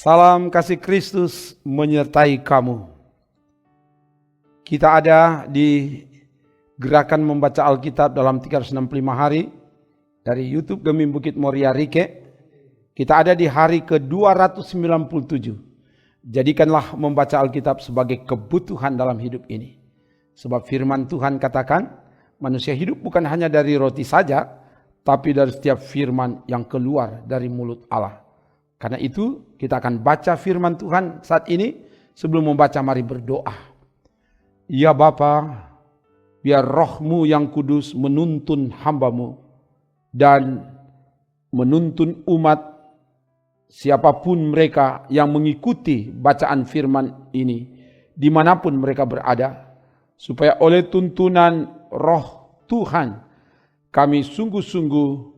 Salam kasih Kristus menyertai kamu. Kita ada di gerakan membaca Alkitab dalam 365 hari dari YouTube Gemim Bukit Moria Rike. Kita ada di hari ke-297. Jadikanlah membaca Alkitab sebagai kebutuhan dalam hidup ini. Sebab firman Tuhan katakan, manusia hidup bukan hanya dari roti saja, tapi dari setiap firman yang keluar dari mulut Allah. Karena itu kita akan baca firman Tuhan saat ini. Sebelum membaca mari berdoa. Ya Bapa, biar roh-Mu yang kudus menuntun hamba-Mu dan menuntun umat siapapun mereka yang mengikuti bacaan firman ini dimanapun mereka berada. Supaya oleh tuntunan roh Tuhan kami sungguh-sungguh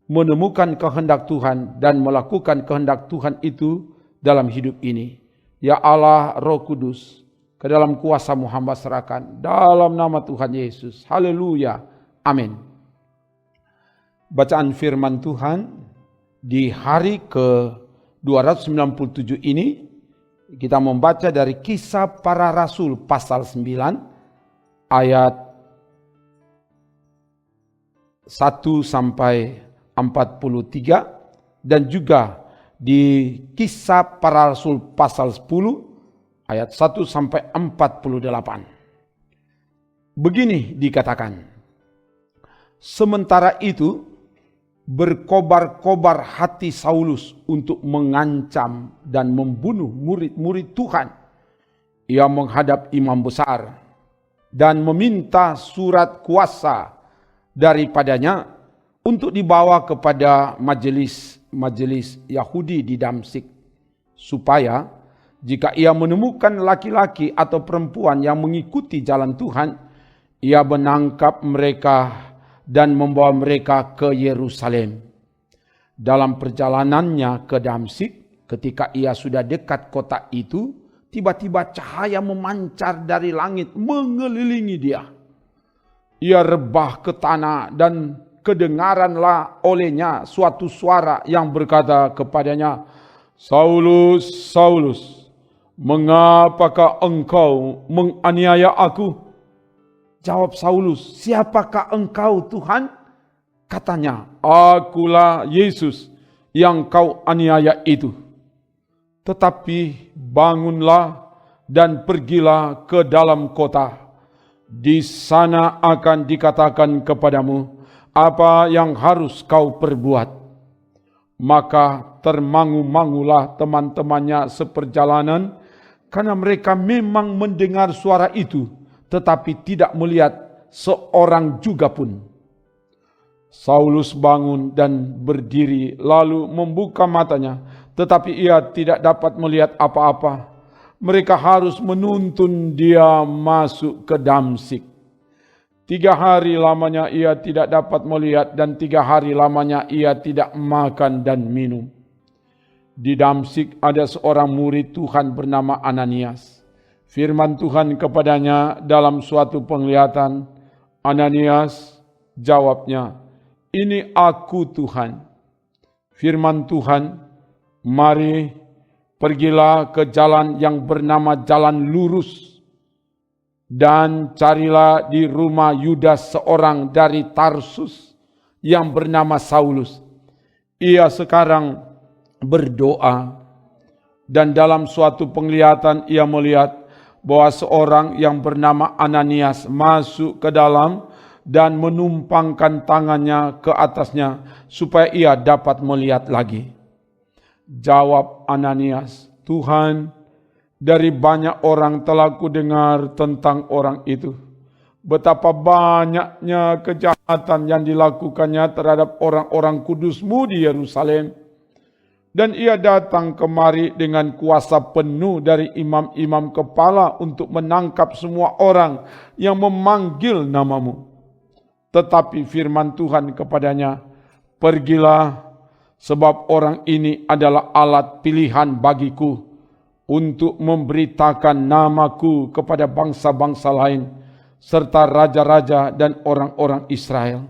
menemukan kehendak Tuhan dan melakukan kehendak Tuhan itu dalam hidup ini. Ya Allah Roh Kudus, ke dalam kuasa-Mu hamba serahkan dalam nama Tuhan Yesus. Haleluya. Amin. Bacaan firman Tuhan di hari ke-297 ini kita membaca dari Kisah Para Rasul pasal 9 ayat 1 sampai 43 dan juga di Kisah Para Rasul pasal 10 ayat 1 sampai 48. Begini dikatakan, sementara itu berkobar-kobar hati Saulus untuk mengancam dan membunuh murid-murid Tuhan. Ia menghadap imam besar dan meminta surat kuasa daripadanya untuk dibawa kepada majelis Yahudi di Damsyik, supaya jika ia menemukan laki-laki atau perempuan yang mengikuti jalan Tuhan, ia menangkap mereka dan membawa mereka ke Yerusalem. Dalam perjalanannya ke Damsyik, ketika ia sudah dekat kota itu, tiba-tiba cahaya memancar dari langit mengelilingi dia. Ia rebah ke tanah dan kedengaranlah olehnya suatu suara yang berkata kepadanya, Saulus, Saulus, mengapakah engkau menganiaya aku? Jawab Saulus, siapakah engkau Tuhan? Katanya, akulah Yesus yang kau aniaya itu. Tetapi bangunlah dan pergilah ke dalam kota. Di sana akan dikatakan kepadamu apa yang harus kau perbuat. Maka termangu-mangulah teman-temannya seperjalanan, karena mereka memang mendengar suara itu, tetapi tidak melihat seorang juga pun. Saulus bangun dan berdiri, lalu membuka matanya, tetapi ia tidak dapat melihat apa-apa. Mereka harus menuntun dia masuk ke Damsyik. 3 hari lamanya ia tidak dapat melihat, dan 3 hari lamanya ia tidak makan dan minum. Di Damsyik ada seorang murid Tuhan bernama Ananias. Firman Tuhan kepadanya dalam suatu penglihatan, Ananias, jawabnya, ini aku Tuhan. Firman Tuhan, mari pergilah ke jalan yang bernama jalan lurus, dan carilah di rumah Yudas seorang dari Tarsus yang bernama Saulus. Ia sekarang berdoa, dan dalam suatu penglihatan ia melihat bahwa seorang yang bernama Ananias masuk ke dalam dan menumpangkan tangannya ke atasnya supaya ia dapat melihat lagi. Jawab Ananias, Tuhan, dari banyak orang telah kudengar tentang orang itu, betapa banyaknya kejahatan yang dilakukannya terhadap orang-orang kudus-Mu di Yerusalem. Dan ia datang kemari dengan kuasa penuh dari imam-imam kepala untuk menangkap semua orang yang memanggil nama-Mu. Tetapi firman Tuhan kepadanya, pergilah, sebab orang ini adalah alat pilihan bagiku untuk memberitakan namaku kepada bangsa-bangsa lain, serta raja-raja dan orang-orang Israel.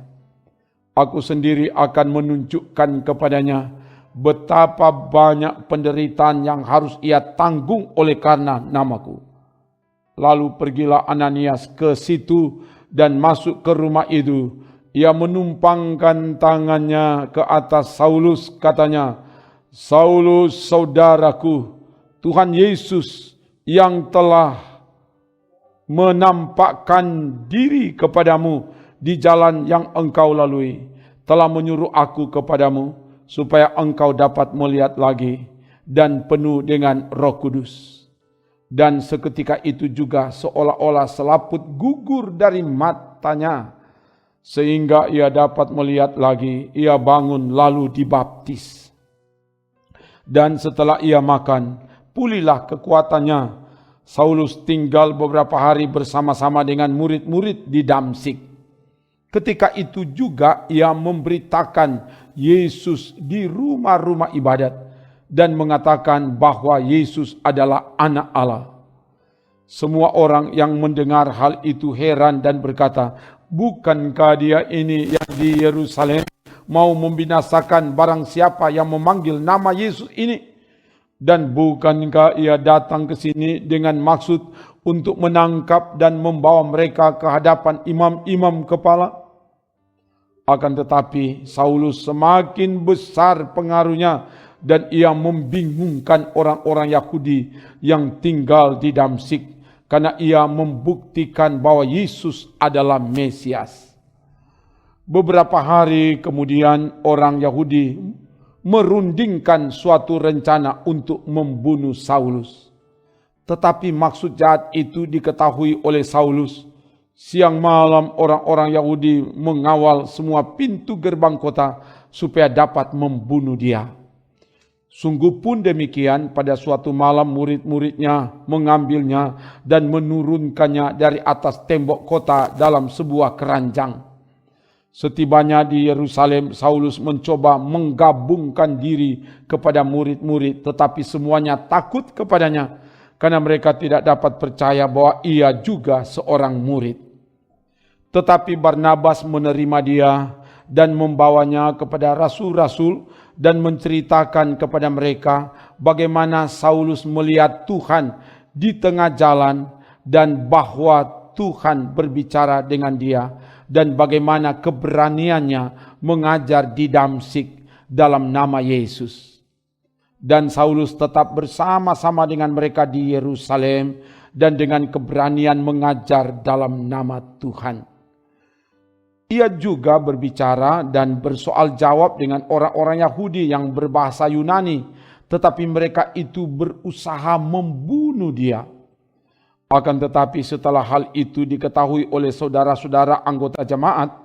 Aku sendiri akan menunjukkan kepadanya betapa banyak penderitaan yang harus ia tanggung oleh karena namaku. Lalu pergilah Ananias ke situ dan masuk ke rumah itu. Ia menumpangkan tangannya ke atas Saulus, katanya, Saulus saudaraku, Tuhan Yesus yang telah menampakkan diri kepadamu di jalan yang engkau lalui, telah menyuruh aku kepadamu, supaya engkau dapat melihat lagi dan penuh dengan Roh Kudus. Dan seketika itu juga seolah-olah selaput gugur dari matanya, sehingga ia dapat melihat lagi. Ia bangun lalu dibaptis. Dan setelah ia makan, pulihlah kekuatannya. Saulus tinggal beberapa hari bersama-sama dengan murid-murid di Damsyik. Ketika itu juga ia memberitakan Yesus di rumah-rumah ibadat dan mengatakan bahwa Yesus adalah Anak Allah. Semua orang yang mendengar hal itu heran dan berkata, bukankah dia ini yang di Yerusalem mau membinasakan barang siapa yang memanggil nama Yesus ini? Dan bukankah ia datang ke sini dengan maksud untuk menangkap dan membawa mereka ke hadapan imam-imam kepala? Akan tetapi Saulus semakin besar pengaruhnya dan ia membingungkan orang-orang Yahudi yang tinggal di Damsyik, karena ia membuktikan bahwa Yesus adalah Mesias. Beberapa hari kemudian orang Yahudi merundingkan suatu rencana untuk membunuh Saulus. Tetapi maksud jahat itu diketahui oleh Saulus. Siang malam orang-orang Yahudi mengawal semua pintu gerbang kota supaya dapat membunuh dia. Sungguh pun demikian, pada suatu malam murid-muridnya mengambilnya dan menurunkannya dari atas tembok kota dalam sebuah keranjang. Setibanya di Yerusalem, Saulus mencoba menggabungkan diri kepada murid-murid, tetapi semuanya takut kepadanya karena mereka tidak dapat percaya bahwa ia juga seorang murid. Tetapi Barnabas menerima dia dan membawanya kepada rasul-rasul dan menceritakan kepada mereka bagaimana Saulus melihat Tuhan di tengah jalan dan bahwa Tuhan berbicara dengan dia, dan bagaimana keberaniannya mengajar di Damsyik dalam nama Yesus. Dan Saulus tetap bersama-sama dengan mereka di Yerusalem dan dengan keberanian mengajar dalam nama Tuhan. Ia juga berbicara dan bersoal jawab dengan orang-orang Yahudi yang berbahasa Yunani, tetapi mereka itu berusaha membunuh dia. Akan tetapi setelah hal itu diketahui oleh saudara-saudara anggota jemaat,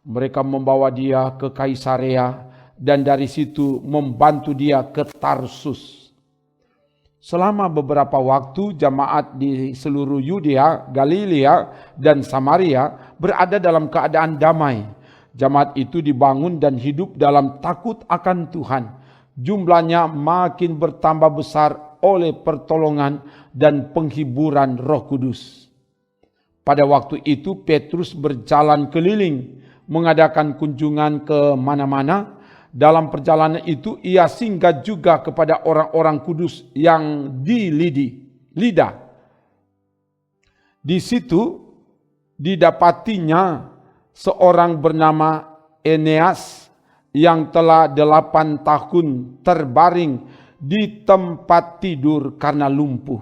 mereka membawa dia ke Kaisarea dan dari situ membantu dia ke Tarsus. Selama beberapa waktu jemaat di seluruh Yudea, Galilea, dan Samaria berada dalam keadaan damai. Jemaat itu dibangun dan hidup dalam takut akan Tuhan. Jumlahnya makin bertambah besar oleh pertolongan dan penghiburan Roh Kudus. Pada waktu itu Petrus berjalan keliling, mengadakan kunjungan ke mana-mana. Dalam perjalanan itu ia singgah juga kepada orang-orang kudus yang di Lida. Di situ didapatinya seorang bernama Eneas yang telah 8 tahun terbaring di tempat tidur karena lumpuh.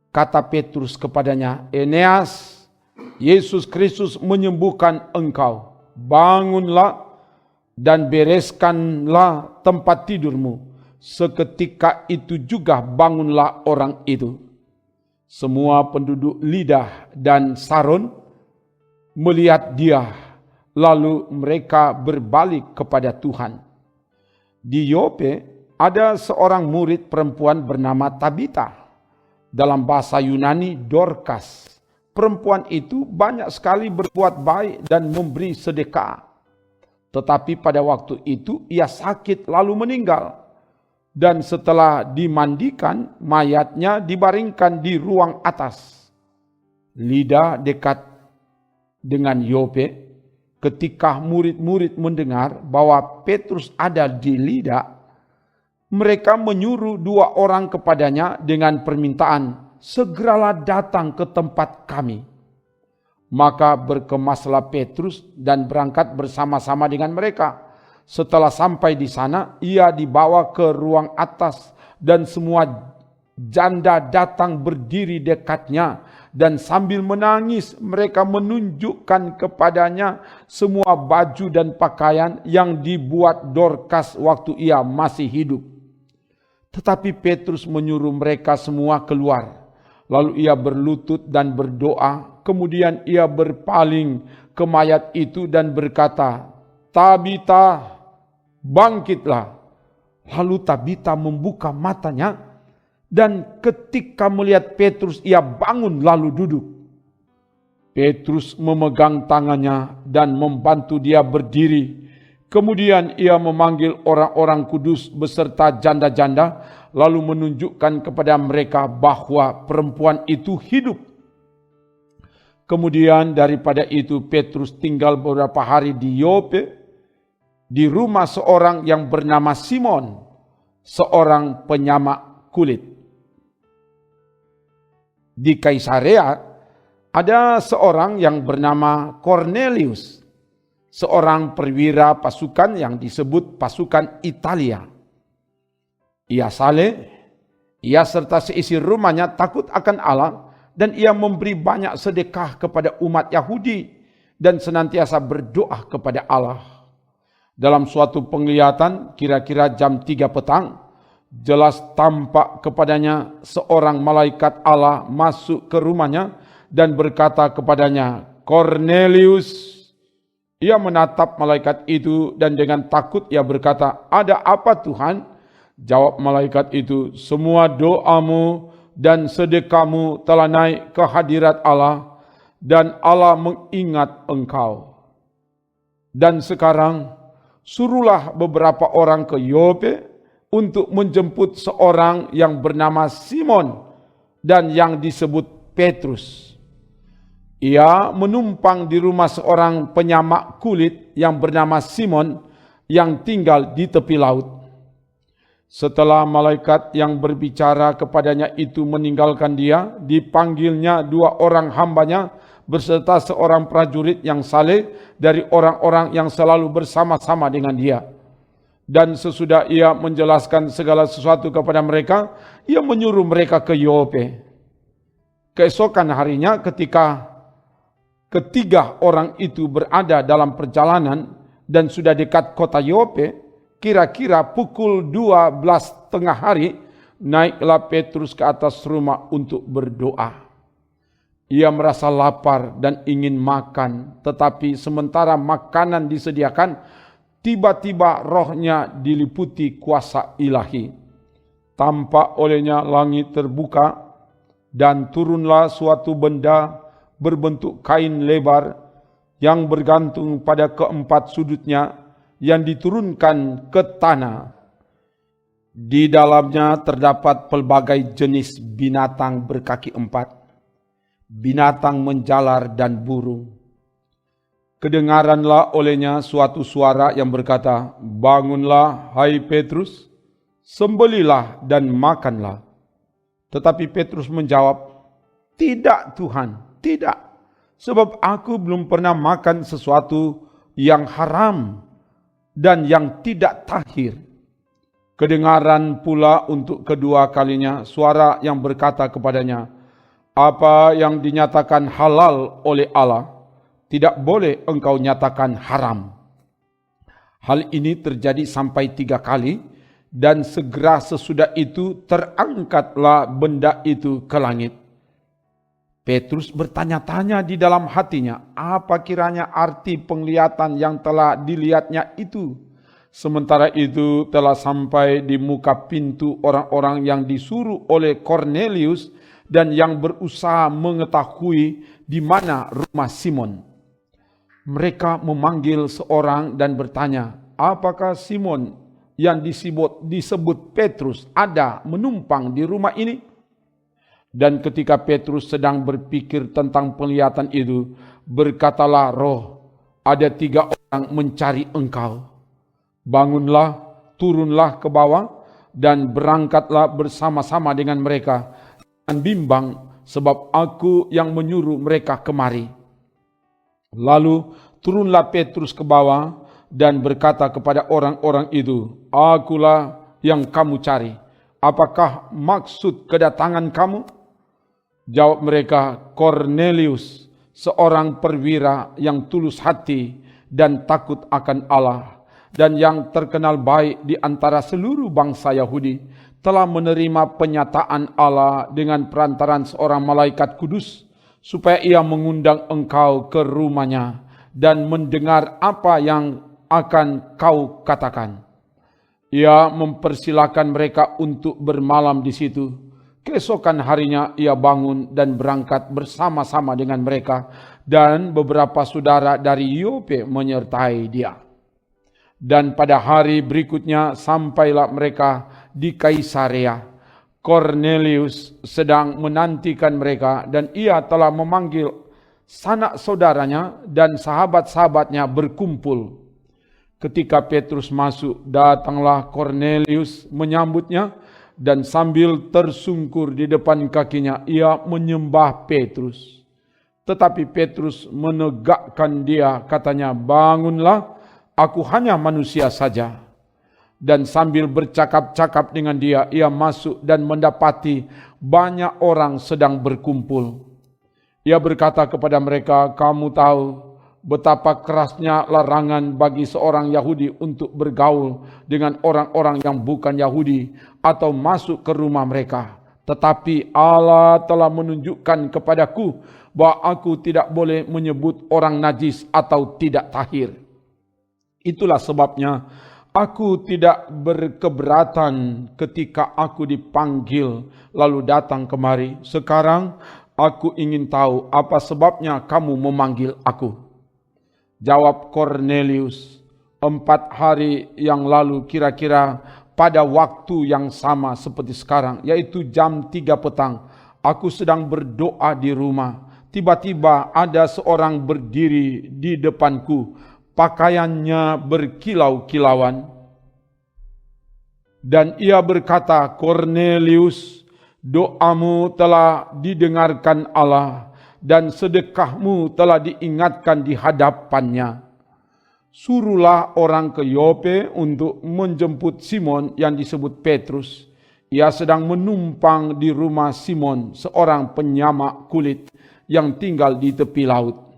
Kata Petrus kepadanya, Eneas, Yesus Kristus menyembuhkan engkau. Bangunlah dan bereskanlah tempat tidurmu. Seketika itu juga bangunlah orang itu. Semua penduduk Lida dan Saron melihat dia, lalu mereka berbalik kepada Tuhan. Di Yope ada seorang murid perempuan bernama Tabita, dalam bahasa Yunani Dorcas. Perempuan itu banyak sekali berbuat baik dan memberi sedekah. Tetapi pada waktu itu ia sakit lalu meninggal. Dan setelah dimandikan, mayatnya dibaringkan di ruang atas. Lida dekat dengan Yope. Ketika murid-murid mendengar bahwa Petrus ada di Lida, mereka menyuruh 2 orang kepadanya dengan permintaan, segeralah datang ke tempat kami. Maka berkemaslah Petrus dan berangkat bersama-sama dengan mereka. Setelah sampai di sana, ia dibawa ke ruang atas dan semua janda datang berdiri dekatnya, dan sambil menangis mereka menunjukkan kepadanya semua baju dan pakaian yang dibuat Dorcas waktu ia masih hidup. Tetapi Petrus menyuruh mereka semua keluar. Lalu ia berlutut dan berdoa, kemudian ia berpaling ke mayat itu dan berkata, Tabita, bangkitlah. Lalu Tabita membuka matanya, dan ketika melihat Petrus, ia bangun lalu duduk. Petrus memegang tangannya dan membantu dia berdiri. Kemudian ia memanggil orang-orang kudus beserta janda-janda, lalu menunjukkan kepada mereka bahwa perempuan itu hidup. Kemudian daripada itu Petrus tinggal beberapa hari di Yope, di rumah seorang yang bernama Simon, seorang penyamak kulit. Di Kaisarea ada seorang yang bernama Cornelius, seorang perwira pasukan yang disebut pasukan Italia. Ia saleh, ia serta seisi rumahnya takut akan Allah, dan ia memberi banyak sedekah kepada umat Yahudi dan senantiasa berdoa kepada Allah. Dalam suatu penglihatan kira-kira jam 3 petang, jelas tampak kepadanya seorang malaikat Allah masuk ke rumahnya dan berkata kepadanya, Cornelius. Ia menatap malaikat itu dan dengan takut ia berkata, ada apa Tuhan? Jawab malaikat itu, semua doamu dan sedekahmu telah naik ke hadirat Allah, dan Allah mengingat engkau. Dan sekarang suruhlah beberapa orang ke Yope untuk menjemput seorang yang bernama Simon dan yang disebut Petrus. Ia menumpang di rumah seorang penyamak kulit yang bernama Simon yang tinggal di tepi laut. Setelah malaikat yang berbicara kepadanya itu meninggalkan dia, dipanggilnya 2 orang hambanya beserta seorang prajurit yang saleh dari orang-orang yang selalu bersama-sama dengan dia. Dan sesudah ia menjelaskan segala sesuatu kepada mereka, ia menyuruh mereka ke Yope. Keesokan harinya ketika ketiga orang itu berada dalam perjalanan dan sudah dekat kota Yope, kira-kira pukul 12 tengah hari, naiklah Petrus ke atas rumah untuk berdoa. Ia merasa lapar dan ingin makan, tetapi sementara makanan disediakan, tiba-tiba rohnya diliputi kuasa ilahi. Tampak olehnya langit terbuka, dan turunlah suatu benda berbentuk kain lebar yang bergantung pada keempat sudutnya, yang diturunkan ke tanah. Di dalamnya terdapat pelbagai jenis binatang berkaki 4, binatang menjalar dan burung. Kedengaranlah olehnya suatu suara yang berkata, bangunlah hai Petrus, sembelilah dan makanlah. Tetapi Petrus menjawab, tidak Tuhan, tidak, sebab aku belum pernah makan sesuatu yang haram dan yang tidak tahir. Kedengaran pula untuk kedua kalinya suara yang berkata kepadanya, apa yang dinyatakan halal oleh Allah, tidak boleh engkau nyatakan haram. Hal ini terjadi sampai 3 kali, dan segera sesudah itu terangkatlah benda itu ke langit. Petrus bertanya-tanya di dalam hatinya, apa kiranya arti penglihatan yang telah dilihatnya itu? Sementara itu telah sampai di muka pintu orang-orang yang disuruh oleh Cornelius dan yang berusaha mengetahui di mana rumah Simon. Mereka memanggil seorang dan bertanya, apakah Simon yang disebut Petrus ada menumpang di rumah ini? Dan ketika Petrus sedang berpikir tentang penglihatan itu, berkatalah roh, ada 3 orang mencari engkau. Bangunlah, turunlah ke bawah, dan berangkatlah bersama-sama dengan mereka. Jangan bimbang, sebab aku yang menyuruh mereka kemari. Lalu turunlah Petrus ke bawah dan berkata kepada orang-orang itu, Akulah yang kamu cari. Apakah maksud kedatangan kamu? Jawab mereka, Kornelius, seorang perwira yang tulus hati dan takut akan Allah, dan yang terkenal baik di antara seluruh bangsa Yahudi, telah menerima penyataan Allah dengan perantaran seorang malaikat kudus, supaya ia mengundang engkau ke rumahnya dan mendengar apa yang akan kau katakan. Ia mempersilakan mereka untuk bermalam di situ. Keesokan harinya ia bangun dan berangkat bersama-sama dengan mereka, dan beberapa saudara dari Yope menyertai dia. Dan pada hari berikutnya sampailah mereka di Kaisarea. Kornelius sedang menantikan mereka, dan ia telah memanggil sanak saudaranya dan sahabat-sahabatnya berkumpul. Ketika Petrus masuk, datanglah Kornelius menyambutnya, dan sambil tersungkur di depan kakinya, ia menyembah Petrus. Tetapi Petrus menegakkan dia, katanya, bangunlah, aku hanya manusia saja. Dan sambil bercakap-cakap dengan dia, ia masuk dan mendapati banyak orang sedang berkumpul. Ia berkata kepada mereka, kamu tahu betapa kerasnya larangan bagi seorang Yahudi untuk bergaul dengan orang-orang yang bukan Yahudi atau masuk ke rumah mereka. Tetapi Allah telah menunjukkan kepadaku bahwa aku tidak boleh menyebut orang najis atau tidak tahir. Itulah sebabnya aku tidak berkeberatan ketika aku dipanggil lalu datang kemari. Sekarang aku ingin tahu apa sebabnya kamu memanggil aku. Jawab Kornelius, 4 hari yang lalu kira-kira pada waktu yang sama seperti sekarang, yaitu jam 3 petang, aku sedang berdoa di rumah. Tiba-tiba ada seorang berdiri di depanku, pakaiannya berkilau-kilauan. Dan ia berkata, Kornelius, doamu telah didengarkan Allah, dan sedekahmu telah diingatkan di hadapannya. Suruhlah orang ke Yope untuk menjemput Simon yang disebut Petrus. Ia sedang menumpang di rumah Simon, seorang penyamak kulit yang tinggal di tepi laut.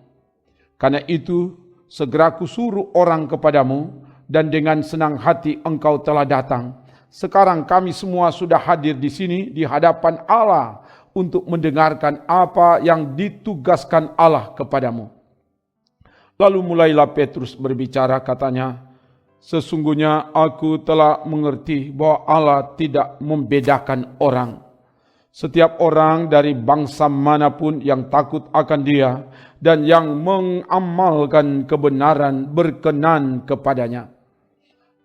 Karena itu, segera kusuruh orang kepadamu, dan dengan senang hati engkau telah datang. Sekarang kami semua sudah hadir di sini di hadapan Allah untuk mendengarkan apa yang ditugaskan Allah kepadamu. Lalu mulailah Petrus berbicara, katanya, sesungguhnya aku telah mengerti bahwa Allah tidak membedakan orang. Setiap orang dari bangsa manapun yang takut akan Dia dan yang mengamalkan kebenaran berkenan kepadanya.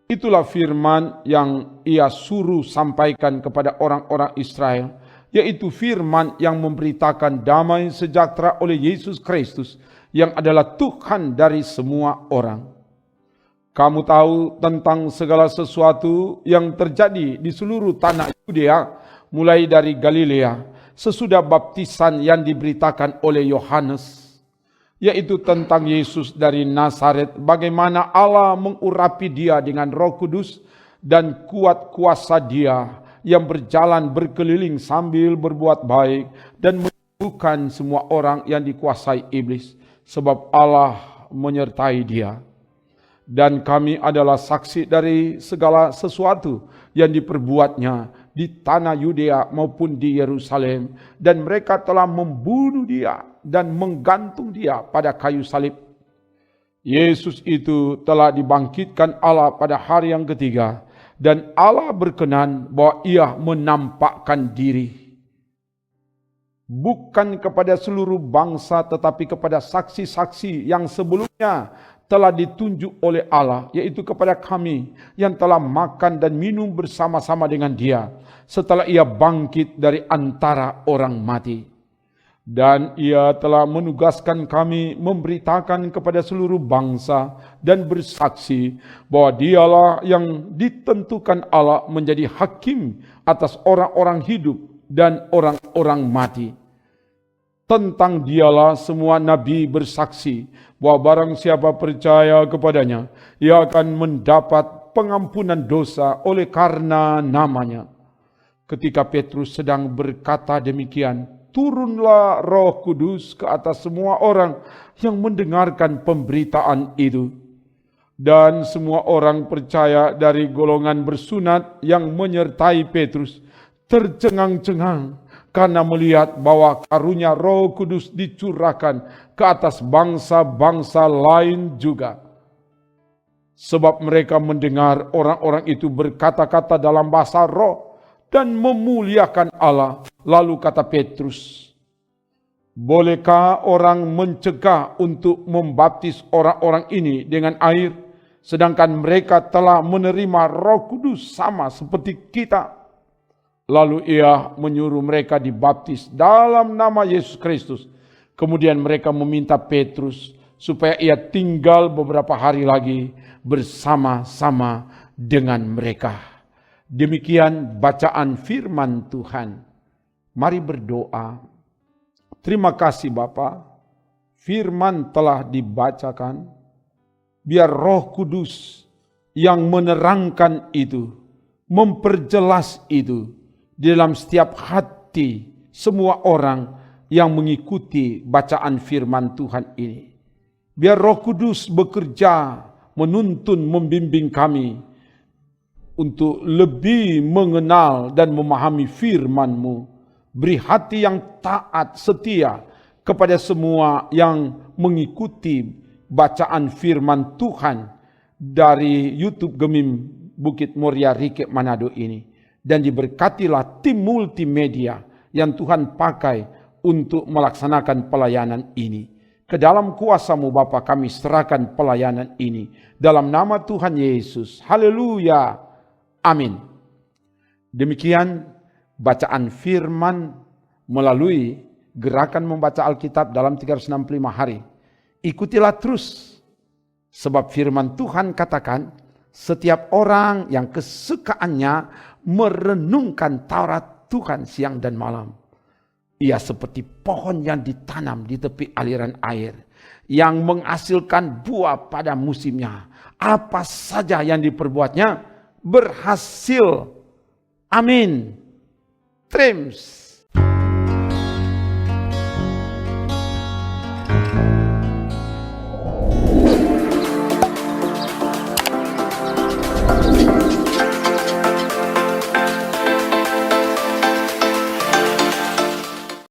Itulah firman yang ia suruh sampaikan kepada orang-orang Israel, yaitu firman yang memberitakan damai sejahtera oleh Yesus Kristus yang adalah Tuhan dari semua orang. Kamu tahu tentang segala sesuatu yang terjadi di seluruh tanah Yudea, mulai dari Galilea, sesudah baptisan yang diberitakan oleh Yohanes, yaitu tentang Yesus dari Nazaret, bagaimana Allah mengurapi Dia dengan Roh Kudus dan kuat kuasa Dia yang berjalan berkeliling sambil berbuat baik dan menyembuhkan semua orang yang dikuasai iblis, sebab Allah menyertai Dia. Dan kami adalah saksi dari segala sesuatu yang diperbuatnya di tanah Yudea maupun di Yerusalem, dan mereka telah membunuh Dia dan menggantung Dia pada kayu salib. Yesus itu telah dibangkitkan Allah pada hari yang ketiga, dan Allah berkenan bahwa Ia menampakkan diri, bukan kepada seluruh bangsa, tetapi kepada saksi-saksi yang sebelumnya telah ditunjuk oleh Allah, yaitu kepada kami yang telah makan dan minum bersama-sama dengan Dia setelah Ia bangkit dari antara orang mati. Dan Ia telah menugaskan kami memberitakan kepada seluruh bangsa dan bersaksi bahwa Dialah yang ditentukan Allah menjadi hakim atas orang-orang hidup dan orang-orang mati. Tentang Dialah semua nabi bersaksi bahwa barang siapa percaya kepadanya, ia akan mendapat pengampunan dosa oleh karena namanya. Ketika Petrus sedang berkata demikian, turunlah Roh Kudus ke atas semua orang yang mendengarkan pemberitaan itu. Dan semua orang percaya dari golongan bersunat yang menyertai Petrus tercengang-cengang karena melihat bahwa karunia Roh Kudus dicurahkan ke atas bangsa-bangsa lain juga. Sebab mereka mendengar orang-orang itu berkata-kata dalam bahasa roh dan memuliakan Allah. Lalu kata Petrus, bolehkah orang mencegah untuk membaptis orang-orang ini dengan air, sedangkan mereka telah menerima Roh Kudus sama seperti kita? Lalu ia menyuruh mereka dibaptis dalam nama Yesus Kristus. Kemudian mereka meminta Petrus supaya ia tinggal beberapa hari lagi bersama-sama dengan mereka. Demikian bacaan firman Tuhan. Mari berdoa. Terima kasih Bapa, firman telah dibacakan. Biar Roh Kudus yang menerangkan itu, memperjelas itu di dalam setiap hati semua orang yang mengikuti bacaan firman Tuhan ini. Biar Roh Kudus bekerja, menuntun, membimbing kami untuk lebih mengenal dan memahami firman-Mu. Beri hati yang taat, setia kepada semua yang mengikuti bacaan firman Tuhan dari YouTube Gemim Bukit Muria Rike Manado ini. Dan diberkatilah tim multimedia yang Tuhan pakai untuk melaksanakan pelayanan ini. Ke dalam kuasa-Mu Bapa kami serahkan pelayanan ini. Dalam nama Tuhan Yesus. Haleluya. Amin. Demikian bacaan firman melalui gerakan membaca Alkitab dalam 365 hari. Ikutilah terus. Sebab firman Tuhan katakan, setiap orang yang kesukaannya merenungkan Taurat Tuhan siang dan malam, ia seperti pohon yang ditanam di tepi aliran air, yang menghasilkan buah pada musimnya. Apa saja yang diperbuatnya berhasil. Amin. Trims.